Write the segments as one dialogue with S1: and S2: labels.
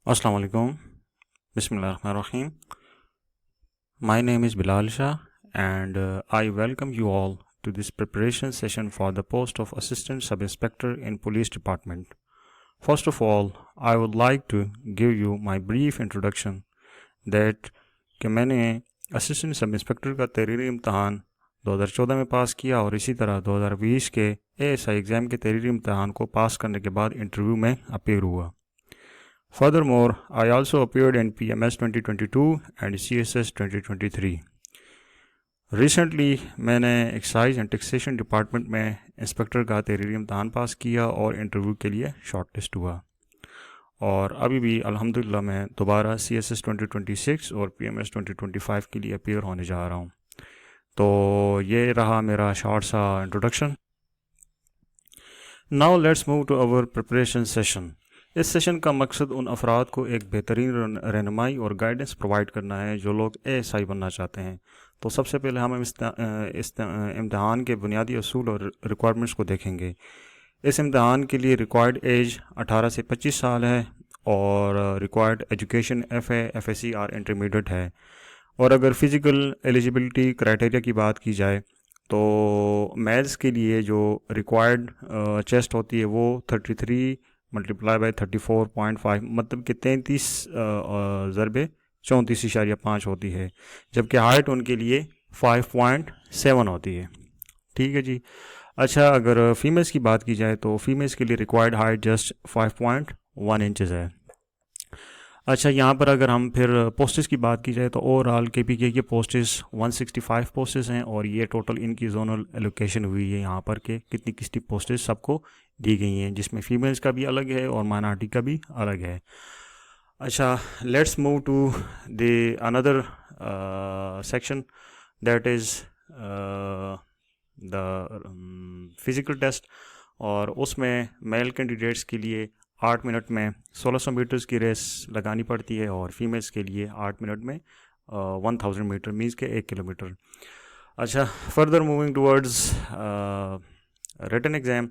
S1: Assalamu alaikum. Bismillahirrahmanirrahim. My name is Bilal Shah and I welcome you all to this preparation session for the post of Assistant Sub-Inspector in Police Department. First of all, I would like to give you my brief introduction that कि मैंने assistant sub inspector का तहरीरी इम्तहान 2014 में पास किया और इसी तरह 2020 के एएसआई एग्ज़ाम के तहरीरी इम्तहान को पास करने के बाद इंटरव्यू में अपीयर हुआ. Furthermore, I also appeared in PMS 2022 and CSS 2023. Recently, मैंने एक्साइज एंड टैक्सेशन डिपार्टमेंट में इंस्पेक्टर का तहरीरी इम्तहान पास किया और इंटरव्यू के लिए शॉर्ट लिस्ट हुआ और अभी भी अल्हम्दुलिल्लाह मैं दोबारा CSS 2026 और PMS 2025 के लिए अपीयर होने जा रहा हूँ. तो ये रहा मेरा शॉर्ट सा introduction. Now let's move to our preparation session. इस सेशन का मकसद उन अफराद को एक बेहतरीन रहनुमाई और गाइडेंस प्रोवाइड करना है जो लोग एएसआई बनना चाहते हैं. तो सबसे पहले हम इस इम्तहान के बुनियादी असूल और रिक्वायरमेंट्स को देखेंगे. इस इम्तहान के लिए रिक्वायर्ड एज 18 से 25 साल है और रिक्वायर्ड एजुकेशन FA, FSC और इंटरमीडिएट है. और अगर फ़िज़िकल एलिजिबिलिटी क्राइटेरिया की बात की जाए तो मेल्स के लिए जो रिक्वायर्ड चेस्ट होती है वो 33 मल्टीप्लाई बाई 34.5 मतलब कि 33 ज़रबे 34.5 होती है, जबकि हाइट उनके लिए 5.7 होती है. ठीक है जी. अच्छा, अगर फ़ीमेल्स की बात की जाए तो फ़ीमेल्स के लिए रिक्वायर्ड हाइट जस्ट 5.1 इंचज़ है. अच्छा, यहाँ पर अगर हम फिर पोस्टेस की बात की जाए तो ओवरऑल KPK के पोस्टेस 165 पोस्टेस हैं और ये टोटल इनकी जोनल एलोकेशन हुई है यहाँ पर कि कितनी कितनी पोस्टेस सबको दी गई हैं, जिसमें फ़ीमेल्स का भी अलग है और माइनॉरिटी का भी अलग है. अच्छा, let's move to the another section that is the physical test. और उसमें मेल कैंडिडेट्स के लिए 8 मिनट में 1600 मीटर्स की रेस लगानी पड़ती है और फीमेल्स के लिए 8 मिनट में 1000 मीटर मीन्स के 1 किलोमीटर. अच्छा, further moving towards written exam.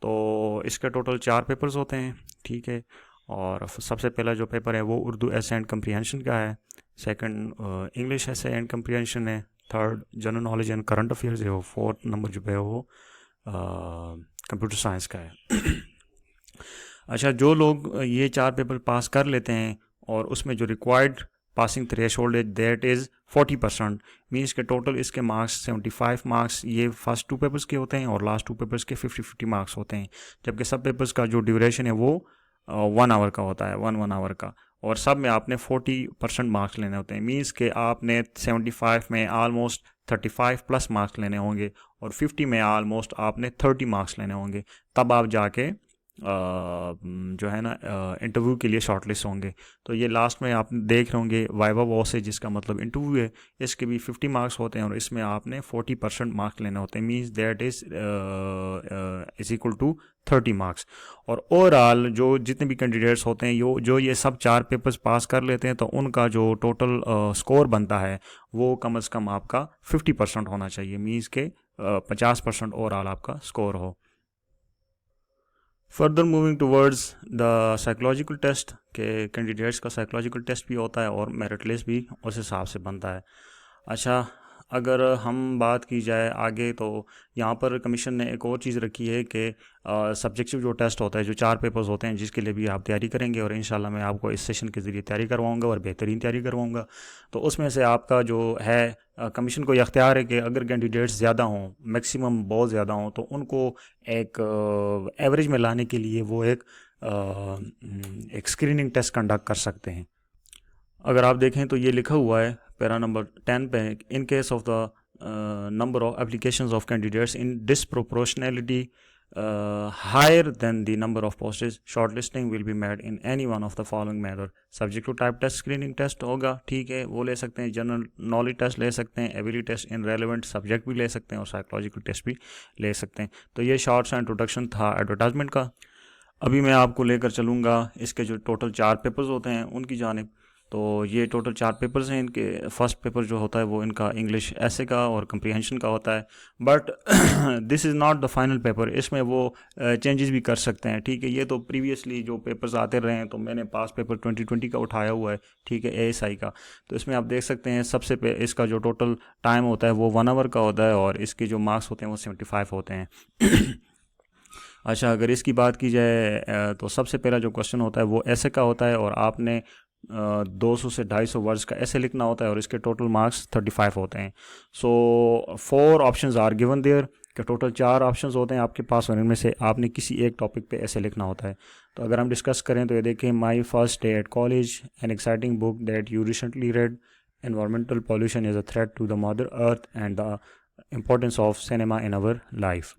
S1: तो इसके टोटल 4 पेपर्स होते हैं. ठीक है. और सबसे पहला जो पेपर है वो उर्दू एसे एंड कम्प्रीहेंशन का है. Second English essay and comprehension है. Third general knowledge and current affairs है. फोर्थ नंबर जो है वो कंप्यूटर साइंस का है. अच्छा, जो लोग ये 4 पेपर पास कर लेते हैं और उसमें जो रिक्वायर्ड पासिंग थ्रेशोल्ड है दैट इज़ 40%, मीन्स के टोटल इसके मार्क्स 75 मार्क्स ये फर्स्ट 2 पेपर्स के होते हैं और लास्ट 2 पेपर्स के 50-50 मार्क्स होते हैं, जबकि सब पेपर्स का जो ड्यूरेशन है वो 1 आवर का होता है, 1 आवर का. और सब में आपने 40% मार्क्स लेने होते हैं, मीन्स के आपने 75 में आलमोस्ट 35 प्लस मार्क्स लेने होंगे और 50 में आलमोस्ट आपने 30 मार्क्स लेने होंगे, तब आप जाके जो है ना इंटरव्यू के लिए शॉर्टलिस्ट होंगे. तो ये लास्ट में आप देख रहे होंगे वाइवा वॉस है जिसका मतलब इंटरव्यू है, इसके भी 50 मार्क्स होते हैं और इसमें आपने 40% मार्क्स लेने होते हैं, means that is equal to 30 marks. और ओवरऑल जो जितने भी कैंडिडेट्स होते हैं जो ये सब 4 पेपर्स पास कर लेते हैं तो उनका जो टोटल स्कोर बनता है वो कम से कम आपका 50% होना चाहिए, मीन्स के 50% ओवरऑल आपका स्कोर हो. Further moving towards the psychological test के कैंडिडेट्स का साइकोलॉजिकल टेस्ट भी होता है और मेरिट लिस्ट भी उस हिसाब से बनता है. अच्छा, अगर हम बात की जाए आगे तो यहाँ पर कमीशन ने एक और चीज़ रखी है कि सब्जेक्टिव जो टेस्ट होता है जो 4 पेपर्स होते हैं जिसके लिए भी आप तैयारी करेंगे और इंशाल्लाह मैं आपको इस सेशन के ज़रिए तैयारी करवाऊँगा और बेहतरीन तैयारी करवाऊँगा. तो उसमें से आपका जो है कमीशन को अख्तियार है कि अगर कैंडिडेट्स ज़्यादा हों, मैक्सिमम बहुत ज़्यादा हों, तो उनको एक एवरेज में लाने के लिए वो एक स्क्रीनिंग टेस्ट कंडक्ट कर सकते हैं. अगर आप देखें तो ये लिखा हुआ है पैरा नंबर 10 पे, in case of the number of applications of candidates in disproportionality higher than the number of postage shortlisting will be made in any one of the following manner. Subject to type test screening test होगा, ठीक है, वो ले सकते हैं. General knowledge test ले सकते हैं, ability test in relevant subject भी ले सकते हैं और साइकोलॉजिकल टेस्ट भी ले सकते हैं. तो ये शॉर्ट सा इंट्रोडक्शन था एडवर्टाइजमेंट का. अभी मैं आपको लेकर चलूँगा इसके जो टोटल 4 पेपर्स होते हैं उनकी जानिब. तो ये टोटल 4 पेपर्स हैं इनके। फर्स्ट पेपर जो होता है वो इनका इंग्लिश ऐसे का और कंप्रीहेंशन का होता है, but this is not the final paper. इसमें वो चेंजेस भी कर सकते हैं, ठीक है। ये तो प्रीवियसली जो पेपर्स आते रहे हैं, तो मैंने पास पेपर 2020 का उठाया हुआ है, ठीक है, एएसआई का। तो इसमें आप देख सकते हैं सबसे इसका जो टोटल टाइम होता है वो 1 आवर का होता है और इसके जो मार्क्स होते हैं वो 75 होते हैं। अच्छा, अगर इसकी बात की जाए तो सबसे पहला जो क्वेश्चन होता है वो ऐसे का होता है और आपने 200 से 250 वर्ड्स का ऐसे लिखना होता है और इसके टोटल मार्क्स 35 होते हैं। सो 4 ऑप्शंस आर गिवन देयर, कि टोटल 4 ऑप्शंस होते हैं आपके पास और इनमें से आपने किसी एक टॉपिक पे ऐसे लिखना होता है। तो अगर हम डिस्कस करें तो ये देखें, my first day at college, an exciting book that you recently read, environmental pollution is a threat to the mother earth and the importance of cinema in our life.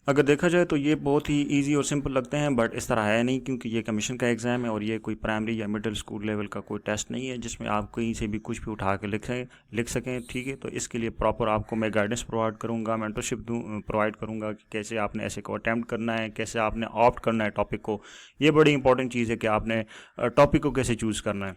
S1: अगर देखा जाए तो ये बहुत ही इजी और सिंपल लगते हैं, but इस तरह है नहीं, क्योंकि ये कमीशन का एग्ज़ाम है और ये कोई प्राइमरी या मिडिल स्कूल लेवल का कोई टेस्ट नहीं है जिसमें आप कहीं से भी कुछ भी उठा के लिख सकें, ठीक है। तो इसके लिए प्रॉपर आपको मैं गाइडेंस प्रोवाइड करूँगा, मेंटरशिप प्रोवाइड करूँगा कि कैसे आपने ऐसे को अटैम्प्ट करना है, कैसे आपने ऑप्ट करना है टॉपिक को। ये बड़ी इंपॉर्टेंट चीज़ है कि आपने टॉपिक को कैसे चूज़ करना है।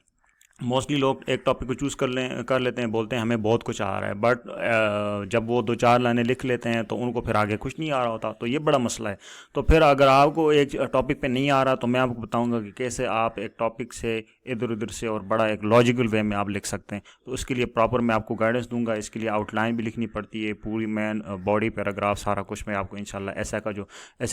S1: मोस्टली लोग एक टॉपिक को चूज़ कर लेते हैं, बोलते हैं हमें बहुत कुछ आ रहा है, बट जब वो 2-4 लाइनें लिख लेते हैं तो उनको फिर आगे कुछ नहीं आ रहा होता, तो ये बड़ा मसला है। तो फिर अगर आपको एक टॉपिक पे नहीं आ रहा तो मैं आपको बताऊंगा कि कैसे आप एक टॉपिक से इधर उधर से और बड़ा एक लॉजिकल वे में आप लिख सकते हैं। तो उसके लिए प्रॉपर मैं आपको गाइडेंस दूंगा। इसके लिए आउटलाइन भी लिखनी पड़ती है, पूरी मैन बॉडी पैराग्राफ सारा कुछ मैं आपको इंशाल्लाह ऐसे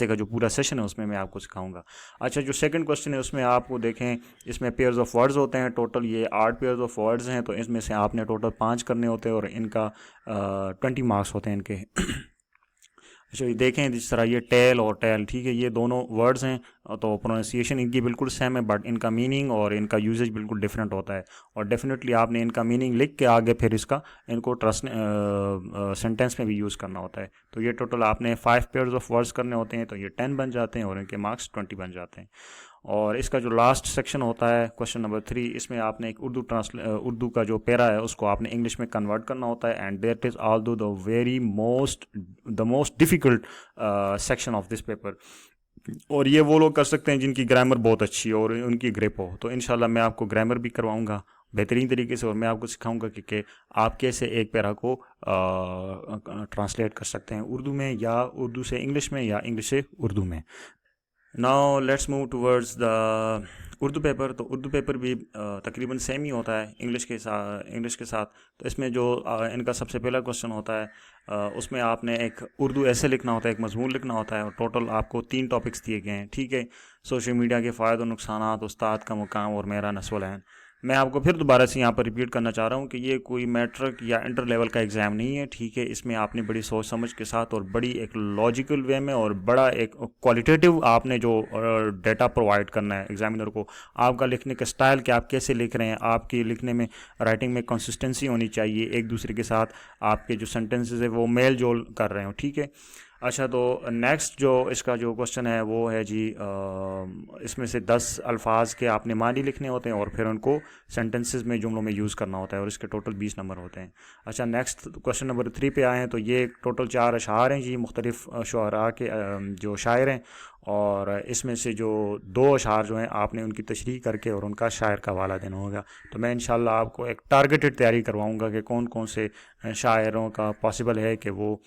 S1: का जो पूरा सेशन है उसमें मैं आपको सिखाऊंगा। अच्छा, जो सेकंड क्वेश्चन है उसमें आपको देखें, इसमें पेयर्स ऑफ वर्ड्स होते हैं, टोटल ये 8 पेयर्स ऑफ वर्ड्स हैं। तो इसमें से आपने टोटल 5 करने होते हैं और इनका 20 मार्क्स होते हैं इनके। अच्छा, ये देखें जिस तरह ये टेल और टेल, ठीक है, ये दोनों वर्ड्स हैं, तो प्रोनाउंसिएशन इनकी बिल्कुल सेम है, बट इनका मीनिंग और इनका यूजेज बिल्कुल डिफरेंट होता है। और डेफिनेटली आपने इनका मीनिंग लिख के आगे फिर इसका इनको ट्रस्ट सेंटेंस में भी यूज़ करना होता है। तो ये टोटल आपने 5 पेयर्स ऑफ वर्ड्स करने होते हैं, तो ये 10 बन जाते हैं और इनके मार्क्स 20 बन जाते हैं। और इसका जो लास्ट सेक्शन होता है क्वेश्चन नंबर 3, इसमें आपने एक उर्दू का जो पैरा है उसको आपने इंग्लिश में कन्वर्ट करना होता है, and that is although the most difficult section of this paper. और ये वो लोग कर सकते हैं जिनकी ग्रामर बहुत अच्छी हो और उनकी ग्रिप हो। तो इंशाल्लाह मैं आपको ग्रामर भी करवाऊंगा बेहतरीन तरीके से, और मैं आपको सिखाऊंगा कि आप कैसे एक पैरा को ट्रांसलेट कर सकते हैं उर्दू में, या उर्दू से इंग्लिश में, या इंग्लिश से उर्दू में। Now let's move towards the Urdu paper. तो उर्दू पेपर भी तकरीबन सेम ही होता है इंग्लिश के साथ। तो इसमें जो इनका सबसे पहला क्वेश्चन होता है उसमें आपने एक उर्दू ऐसे लिखना होता है, एक मजमून लिखना होता है, और टोटल आपको 3 टॉपिक्स दिए गए हैं, ठीक है। सोशल मीडिया के फ़ायदे और नुकसानात, उस्ताद का मुकाम और मेरा नस्ल है। मैं आपको फिर दोबारा से यहाँ पर रिपीट करना चाह रहा हूँ कि ये कोई मैट्रिक या इंटर लेवल का एग्ज़ाम नहीं है, ठीक है। इसमें आपने बड़ी सोच समझ के साथ और बड़ी एक लॉजिकल वे में और बड़ा एक क्वालिटेटिव आपने जो डेटा प्रोवाइड करना है एग्जामिनर को। आपका लिखने का स्टाइल कि आप कैसे लिख रहे हैं, आपकी लिखने में राइटिंग में कंसिस्टेंसी होनी चाहिए, एक दूसरे के साथ आपके जो सेंटेंसेस है वो मेल जोल कर रहे हो, ठीक है। अच्छा, तो नेक्स्ट जो इसका जो क्वेश्चन है वो है जी, इसमें से 10 अल्फाज के आपने मानी लिखने होते हैं और फिर उनको सेंटेंसेस में, जुमलों में यूज़ करना होता है, और इसके टोटल 20 नंबर होते हैं। अच्छा, नेक्स्ट क्वेश्चन नंबर 3 पे आए हैं। तो ये टोटल 4 अशार हैं जी, मुख्तलिफ शुअरा के जो शायर हैं, और इसमें से जो 2 अशार जो हैं आपने उनकी तशरीह करके और उनका शायर का हवाला देना होगा। तो मैं इंशाल्लाह आपको एक टारगेटेड तैयारी करवाऊँगा कि कौन कौन से शायरों का पॉसिबल है कि वो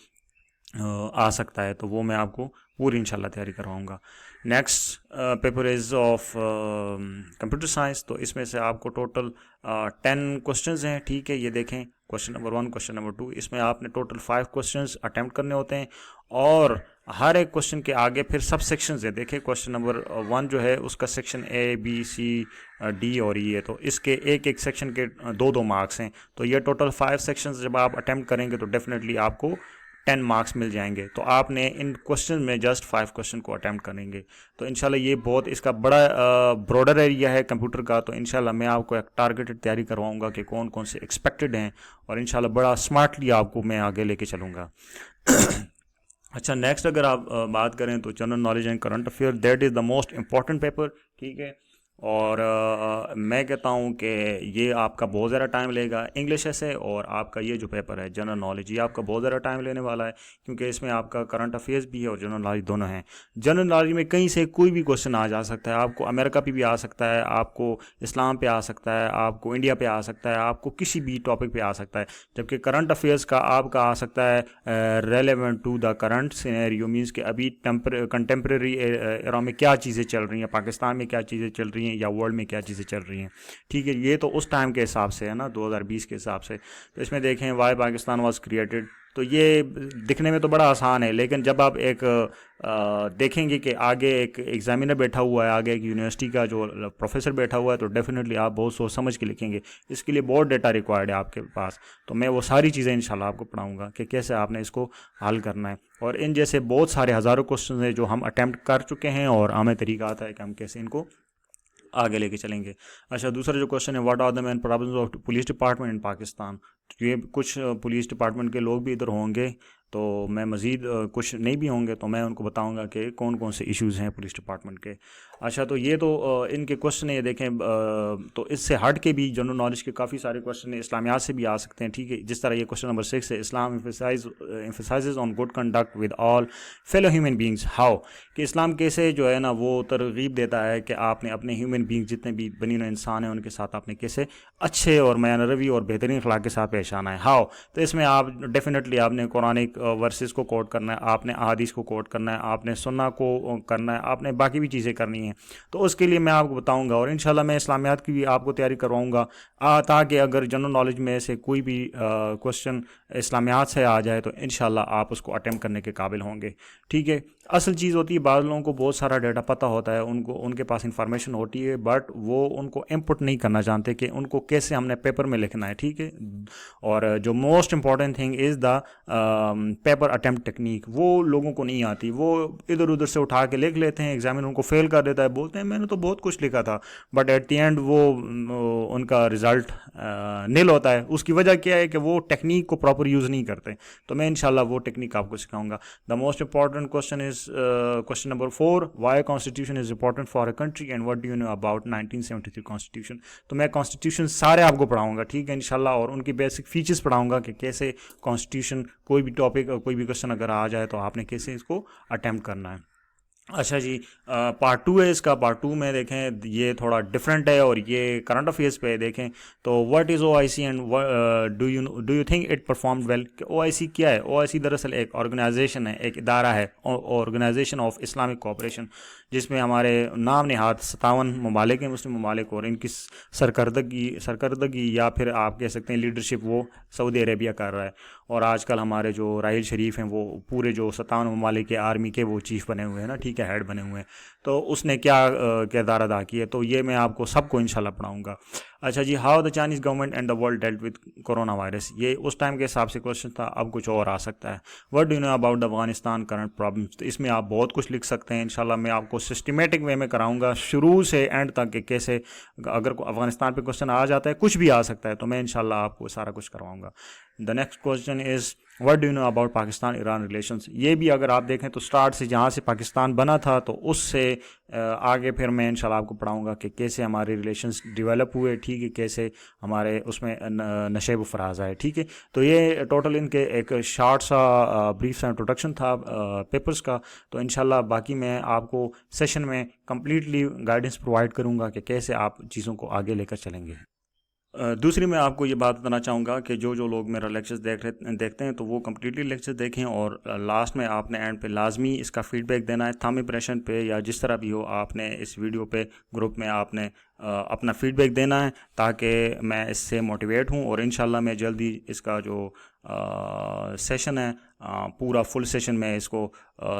S1: आ सकता है, तो वो मैं आपको पूरी इंशाल्लाह तैयारी करवाऊँगा। Next paper is of computer science. तो इसमें से आपको टोटल 10 क्वेश्चंस हैं, ठीक है। ये देखें, क्वेश्चन नंबर 1, क्वेश्चन नंबर 2, इसमें आपने टोटल 5 क्वेश्चंस अटैम्प्ट करने होते हैं, और हर एक क्वेश्चन के आगे फिर सब सेक्शंस है। देखें, क्वेश्चन नंबर 1 जो है उसका section A, B, C, D और E है, तो इसके एक सेक्शन के 2-2 मार्क्स हैं। तो ये टोटल 5 सेक्शंस जब आप अटैम्प्ट करेंगे तो डेफिनेटली आपको 10 मार्क्स मिल जाएंगे। तो आपने इन क्वेश्चन में जस्ट 5 क्वेश्चन को अटैम्प्ट करेंगे। तो इंशाल्लाह ये बहुत इसका बड़ा ब्रॉडर एरिया है कंप्यूटर का। तो इंशाल्लाह मैं आपको एक टारगेटेड तैयारी करवाऊंगा कि कौन कौन से एक्सपेक्टेड हैं, और इंशाल्लाह बड़ा स्मार्टली आपको मैं आगे लेके चलूँगा। अच्छा, नेक्स्ट अगर आप बात करें तो general knowledge and current affair, that is the most important paper, ठीक है। और मैं कहता हूँ कि ये आपका बहुत ज़्यादा टाइम लेगा इंग्लिश ऐसे, और आपका ये जो पेपर है जनरल नॉलेज, ये आपका बहुत ज़्यादा टाइम लेने वाला है, क्योंकि इसमें आपका करंट अफेयर्स भी है और जनरल नॉलेज दोनों हैं। जनरल नॉलेज में कहीं से कोई भी क्वेश्चन आ जा सकता है, आपको अमेरिका पे भी आ सकता है, आपको इस्लाम पे आ सकता है, आपको इंडिया पे आ सकता है, आपको किसी भी टॉपिक पे आ सकता है। जबकि करंट अफेयर्स का आपका आ सकता है relevant to the current scenario, means कि अभी कंटेम्प्रेरी एरा में क्या चीज़ें चल रही हैं, पाकिस्तान में क्या चीज़ें चल रही हैं या वर्ल्ड में क्या चीज़ें चल रही हैं। ठीक है, ये तो उस टाइम के हिसाब से है ना, 2020 के हिसाब से। तो इसमें देखें वाई पाकिस्तान वाज क्रिएटेड, तो ये दिखने में तो बड़ा आसान है, लेकिन जब आप एक देखेंगे कि आगे एक एग्जामिनर बैठा हुआ है, आगे एक यूनिवर्सिटी का जो प्रोफेसर बैठा हुआ है, तो डेफिनेटली आप बहुत सोच समझ के लिखेंगे। इसके लिए बहुत डेटा रिक्वायर्ड है आपके पास, तो मैं वो सारी चीज़ें इंशाल्लाह आपको पढ़ाऊंगा कि कैसे आपने इसको हल करना है। और इन जैसे बहुत सारे हज़ारों क्वेश्चन हैं जो हम अटैम्प्ट कर चुके हैं, और हमें तरीका आता है कि हम कैसे इनको आगे लेके चलेंगे। अच्छा, दूसरा जो क्वेश्चन है, what are the main problems of police department in Pakistan. तो ये कुछ पुलिस डिपार्टमेंट के लोग भी इधर होंगे, तो मैं मज़ीद कुछ नहीं भी होंगे तो मैं उनको बताऊंगा कि कौन कौन से इश्यूज़ हैं पुलिस डिपार्टमेंट के। अच्छा, तो ये तो इनके क्वेश्चन है, ये देखें। तो इससे हट के भी जनरल नॉलेज के काफ़ी सारे क्वेश्चन है, इस्लामियात से भी आ सकते हैं। ठीक है, जिस तरह ये क्वेश्चन नंबर 6 है, Islam emphasizes on good conduct with all fellow human beings how, कि इस्लाम कैसे जो है ना वो तरगीब देता है कि आपने अपने ह्यूमन बींग जितने भी बनी हुए इंसान हैं उनके साथ आपने कैसे अच्छे और मयान रवि और बेहतरीन अखलाक के साथ पेश आना है। हाउ, तो इसमें आप डेफिनेटली आपने कुरानिक वर्सेस को कोट करना है, आपने अहादीस को कोट करना है, आपने सुन्ना को करना है, आपने बाकी भी चीज़ें करनी हैं। तो उसके लिए मैं आपको बताऊंगा, और इंशाल्लाह मैं इस्लामियात की भी आपको तैयारी करवाऊंगा, ताकि अगर जनरल नॉलेज में से कोई भी क्वेश्चन इस्लामियात से आ जाए तो इंशाल्लाह आप उसको अटेम्प्ट करने के काबिल होंगे। ठीक है, असल चीज़ होती है, बाद लोगों को बहुत सारा डाटा पता होता है, उनको उनके पास इंफॉर्मेशन होती है, बट वो उनको इनपुट नहीं करना जानते कि उनको कैसे हमने पेपर में लिखना है। ठीक है, और जो most important thing is the paper attempt technique, वो लोगों को नहीं आती। वो इधर उधर से उठा के लिख लेते हैं, एग्जामिनर उनको फेल कर देता है, बोलते हैं मैंने तो बहुत कुछ लिखा था, बट एट द एंड वो उनका रिजल्ट नील होता है। उसकी वजह क्या है कि वो टेक्निक को प्रॉपर यूज़ नहीं करते। तो मैं इंशाल्लाह वो टेक्निक आपको सिखाऊंगा। The most important question is question number 4, why constitution is important for a country and what do you know about 1973 constitution. तो मैं कॉन्स्टिट्यूशन सारे आपको पढ़ाऊंगा, ठीक है इंशाल्लाह, और उनकी बेसिक फीचर्स पढ़ाऊंगा कि कैसे कॉन्स्टिट्यूशन, कोई भी टॉपिक कोई भी क्वेश्चन अगर आ जाए तो आपने कैसे इसको अटैम्प्ट करना है। अच्छा जी, पार्ट 2 है इसका। पार्ट 2 में देखें ये थोड़ा डिफरेंट है, और ये करंट अफेयर्स पे देखें। तो what is OIC and do you think it perform well. OIC क्या है? OIC दरअसल एक ऑर्गेनाइजेशन है, एक इदारा है, ऑर्गेनाइजेशन ऑफ इस्लामिक कोऑपरेशन, जिसमें हमारे नाम नहाद 57 ममालिक हैं, मुस्लिम ममालिक, और इनकी सरकर्दगी या फिर आप कह सकते हैं लीडरशिप वो सऊदी अरेबिया कर रहा है। और आजकल हमारे जो राहिल शरीफ हैं वो पूरे जो 57 ममालिक के आर्मी के वो चीफ़ बने हुए हैं ना, ठीक है, हेड बने हुए हैं। तो उसने क्या किरदार अदा किया है, तो ये मैं आपको सबको इंशाल्लाह पढ़ाऊंगा। अच्छा जी, how the Chinese government and the world dealt with corona virus, ये उस टाइम के हिसाब से क्वेश्चन था, अब कुछ और आ सकता है। What do you know about the Afghanistan current problems. तो इसमें आप बहुत कुछ लिख सकते हैं इंशाल्लाह। मैं आपको सिस्टमेटिक वे में कराऊंगा शुरू से एंड तक कि कैसे, अगर अफगानिस्तान पे क्वेश्चन आ जाता है, कुछ भी आ सकता है, तो मैं इंशाल्लाह आपको सारा कुछ करवाऊंगा। The next question is what do you know about Pakistan Iran relations. ये भी अगर आप देखें तो स्टार्ट से जहाँ से पाकिस्तान बना था तो उससे आगे फिर मैं इंशाल्लाह आपको पढ़ाऊंगा कि कैसे हमारे रिलेशंस डेवलप हुए, ठीक है, कैसे हमारे उसमें नशेब फराज आए। ठीक है, तो ये टोटल इनके एक शार्ट सा ब्रीफ सा इंट्रोडक्शन था पेपर्स का। तो इंशाल्लाह बाकी मैं आपको सेशन में कम्प्लीटली गाइडेंस प्रोवाइड करूँगा कि कैसे आप चीज़ों को आगे लेकर चलेंगे। दूसरी मैं आपको ये बात बताना चाहूँगा कि जो लोग मेरा लेक्चर्स देखते हैं तो वो कम्प्लीटली लेक्चर देखें, और लास्ट में आपने एंड पे लाजमी इसका फीडबैक देना है, थंब इंप्रेशन पे या जिस तरह भी हो, आपने इस वीडियो पे ग्रुप में आपने अपना फीडबैक देना है, ताकि मैं इससे मोटिवेट हूँ। और इंशाल्लाह मैं जल्दी इसका जो सेशन है, पूरा फुल सेशन मैं इसको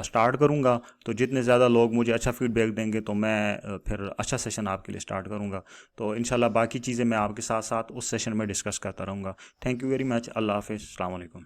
S1: स्टार्ट करूँगा। तो जितने ज़्यादा लोग मुझे अच्छा फीडबैक देंगे तो मैं फिर अच्छा सेशन आपके लिए स्टार्ट करूँगा। तो इंशाल्लाह बाकी चीज़ें मैं आपके साथ साथ उस सेशन में डिस्कस करता रहूँगा। Thank you very much. अल्लाह हाफ़िज़। अस्सलाम वालेकुम।